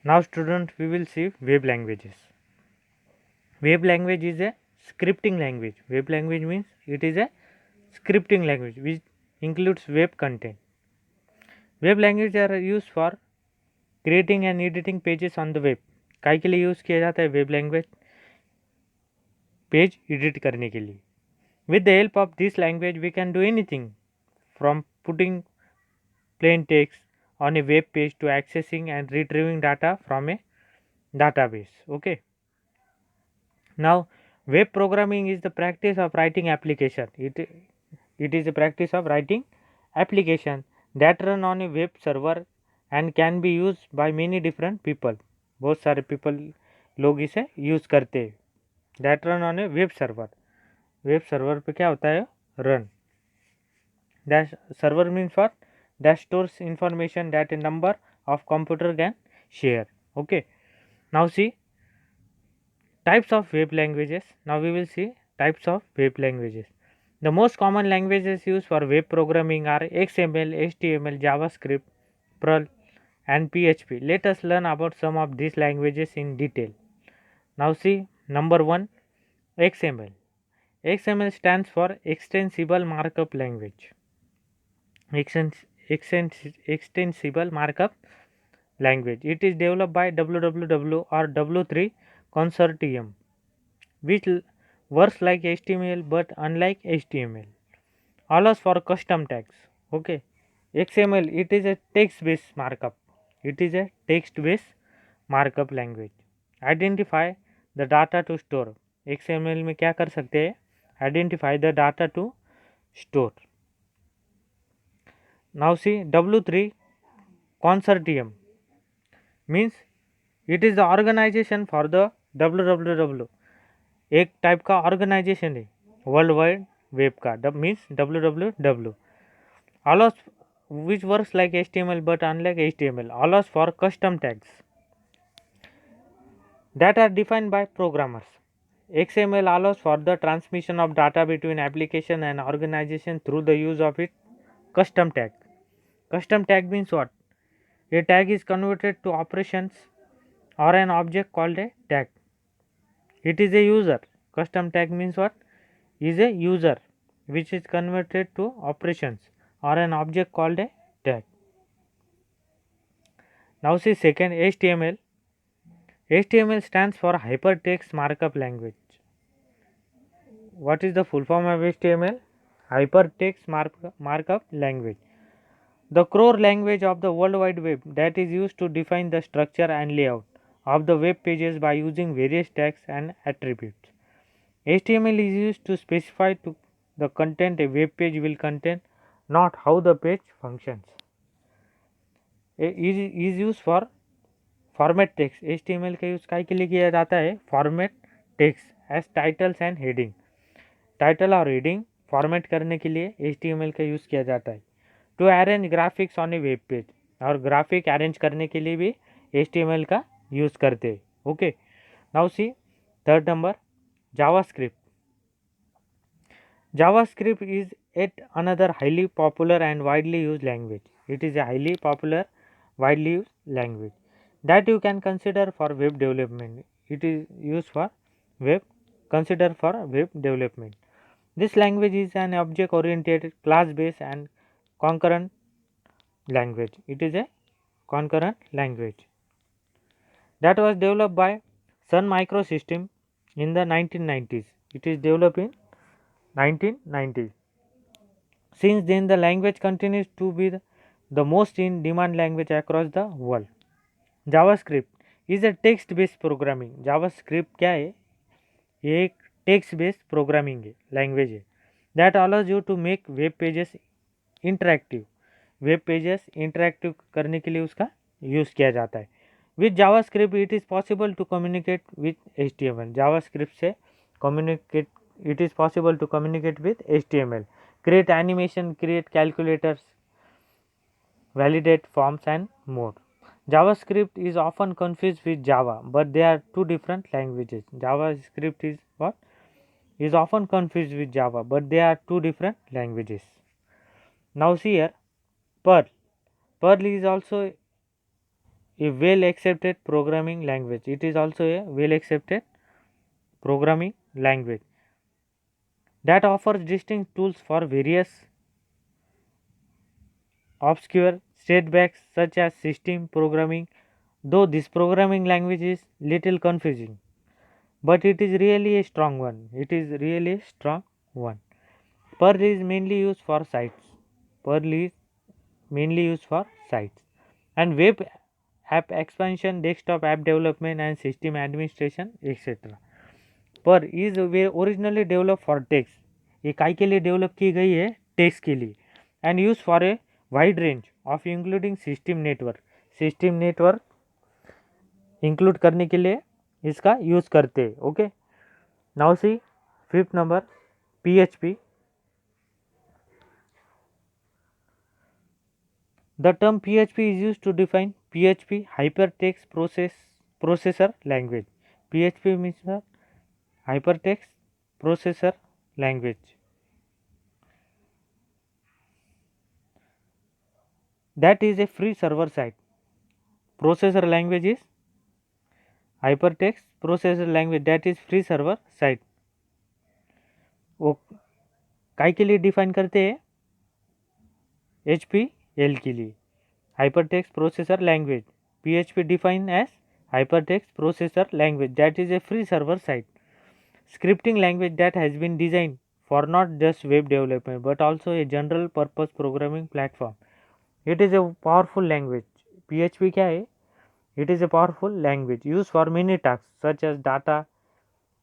Now student, we will see web languages. Web language is a scripting language. Web language means it is a scripting language which includes web content. Web language are used for creating and editing pages on the web. काय के लिए use किया जाता है web language? Page edit करने के लिए. With the help of this language we can do anything from putting plain text on a web page to accessing and retrieving data from a database. Okay. Now web programming is the practice of writing application. It is a practice of writing application that run on a web server and can be used by many different people. बहुत सारे people लोग इसे use करते हैं. That run on a web server. Web server पे क्या होता है? Run. Dash server means what? That stores information that a number of computer can share. Okay. Now see types of web languages. Now we will see types of web languages. The most common languages used for web programming are XML, HTML, JavaScript, Perl, and PHP. Let us learn about some of these languages in detail. Now see number 1, XML. XML stands for Extensible Markup Language. Extensible Markup Language. It is developed by WWW or W3 Consortium, which works like HTML but unlike HTML. Allows for custom tags. Okay. XML, it is a text-based markup. It is a text-based markup language. Identify the data to store. XML में क्या कर सकते हैं? Identify the data to store. Now see W3 Consortium means it is the organization for the WWW. एक type का organisation है world wide web का. Means WWW. allows which works like HTML but unlike HTML. allows for custom tags that are defined by programmers. XML allows for the transmission of data between application and organization through the use of its custom tag. Custom tag means what? A tag is converted to operations or an object called a tag. It is a user. Custom tag means what? Is a user which is converted to operations or an object called a tag. Now see second, HTML. HTML stands for Hypertext Markup Language. What is the full form of HTML? Hypertext Markup Language. The core language of the World Wide Web that is used to define the structure and layout of the web pages by using various tags and attributes. HTML is used to specify to the content a web page will contain, not how the page functions. Is used for format text. HTML का use काय के लिए किया जाता है? Format text as titles and heading. Title और heading format करने के लिए HTML का यूज़ किया जाता है. To arrange graphics on a web page, और ग्राफिक अरेंज करने के लिए भी HTML का यूज़ करते हैं. Okay. Now see third number, JavaScript. JavaScript is yet another highly popular and widely used language. It is a highly popular, widely used language that you can consider for web development. It is used for web, consider for web development. This language is an object oriented, class based and concurrent language. It is a concurrent language that was developed by Sun Microsystem in the 1990s. It is developed in 1990s. Since then, the language continues to be the most in demand language across the world. JavaScript is a text based programming. JavaScript क्या है? ये एक text based programming है, language है, that allows you to make web pages interactive. Web pages interactive करने के लिए उसका यूज़ किया जाता है. With JavaScript it is possible to communicate with HTML. JavaScript से communicate, it is possible to communicate with HTML, create animation, create calculators, validate forms and more. JavaScript is often confused with Java, but they are two different languages. JavaScript is what? Is often confused with Java, but they are two different languages. Now see here, Perl. Perl is also a well accepted programming language. It is also a well accepted programming language that offers distinct tools for various obscure setbacks such as system programming, though this programming language is little confusing, but it is really a strong one. It is really a strong one. Perl is mainly used for sites. Perl is mainly used for sites and web app expansion, desktop app development and system administration, etc. पर is originally develop for text, ये काय के लिए develop की गई है, text के लिए, and use for a wide range of including system network include करने के लिए इसका यूज़ करते हैं. Okay, now C fifth number PHP. The term PHP is used to define PHP hypertext processor language. PHP means the hypertext processor language. That is a free server side. Processor language is hypertext processor language, that is free server side. वो काय के लिए define करते हैं, HPL के लिए, hypertext processor language. PHP defined as hypertext processor language that is a free server side scripting language that has been designed for not just web development but also a general purpose programming platform. It is a powerful language. PHP क्या है? It is a powerful language used for many tasks such as data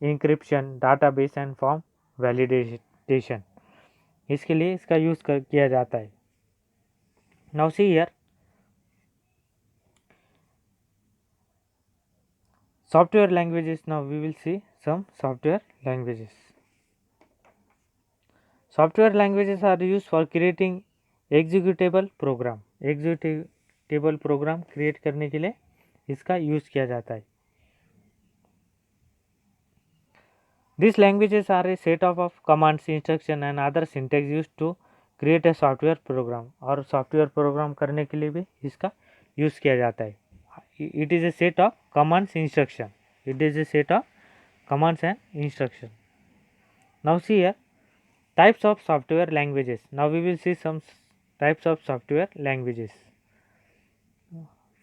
encryption, database and form validation. इसके लिए इसका use किया जाता है. Now see here, software languages. Now we will see some software languages. Software languages are used for creating executable program. Executable program create करने के लिए इसका यूज़ किया जाता है. These languages are a set of commands, instruction and other syntax used to create a software program. और software program करने के लिए भी इसका यूज़ किया जाता है. It is a set of commands, instruction. It is a set of commands and instruction. Now see here, types of software languages. Now we will see some types of software languages.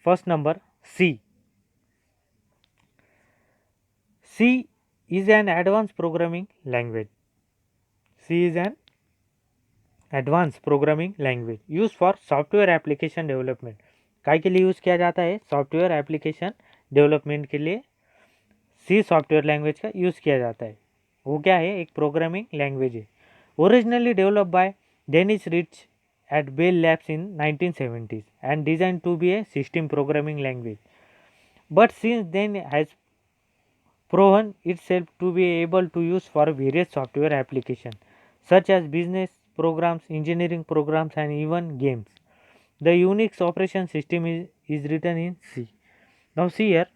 First number, C. C is an advanced programming language. C is an advanced programming language used for software application development. काय के लिए use किया जाता है, software application development के लिए C software language का use किया जाता है. वो क्या है, एक प्रोग्रामिंग लैंग्वेज है. Originally develop by Dennis Ritchie at Bell Labs in 1970s and designed to be a system programming language, but since then has proven itself to be able to use for various software applications such as business programs, engineering programs and even games. The Unix operation system is written in C. Now see here,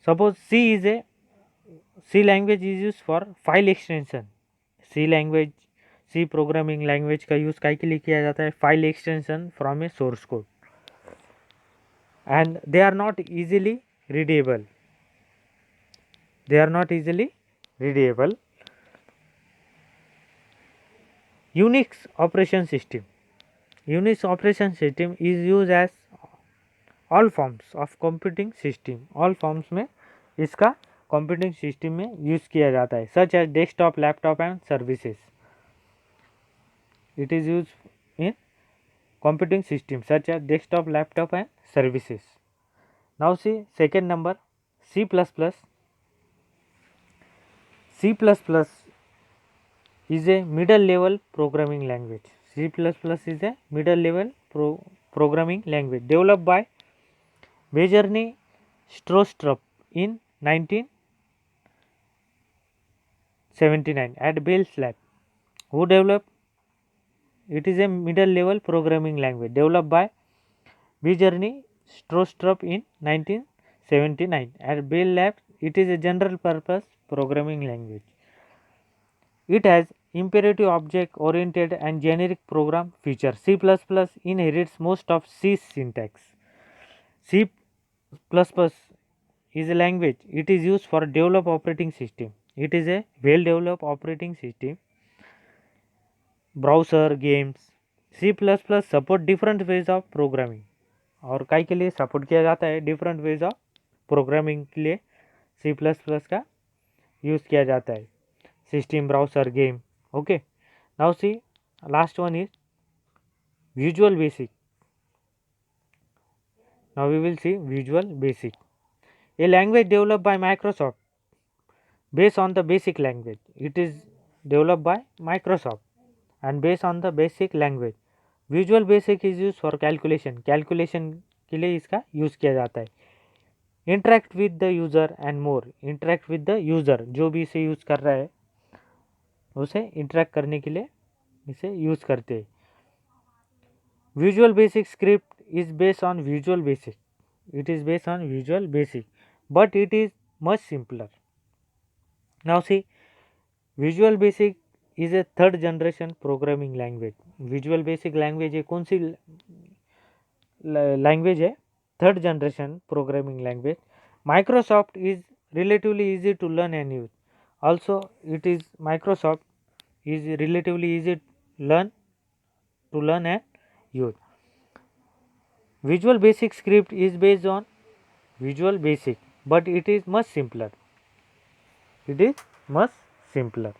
suppose C language is used for file extension. C programming language का use काय के लिए किया जाता है, file extension from a source code, and they are not easily readable. Unix operation system is use as all forms of computing system. All forms में इसका computing system में यूज़ किया जाता है, such as desktop, laptop and services. It is used in computing systems such as desktop, laptop and services. Now see second number, C++. C++ is a middle level programming language. C++ is a middle level programming language developed by Bjarne Stroustrup in 1979 at Bell Labs. Who developed? It is a middle level programming language developed by Bjarne Stroustrup in 1979 at Bell Labs. It is a general purpose programming language. It has imperative object oriented and generic program features. C++ inherits most of C's syntax. C++ is a language. It is used for develop operating system. It is a well developed operating system. Browser, games. C++ support different ways of programming. और काय के लिए support किया जाता है? Different ways of programming के लिए C++ का यूज़ किया जाता है. System, browser, game. Okay, now C last one is visual basic. Now we will see Visual Basic, a language developed by Microsoft based on the basic language. It is developed by Microsoft and based on the basic language. Visual Basic is used for calculation. Calculation के लिए इसका use किया जाता है. Interact with the user and more. Interact with the user, जो भी इसे use कर रहा है उसे इंटरेक्ट करने के लिए इसे यूज़ करते हैं. Visual Basic script is based on Visual Basic. It is based on Visual Basic, but it is much simpler. Now see, Visual Basic is a third generation programming language. Visual Basic language है कौन सी language है? Third generation programming language. Microsoft is relatively easy to learn and use. Also, it is Microsoft is relatively easy to learn and use. Visual Basic script is based on Visual Basic, but it is much simpler. It is much simpler.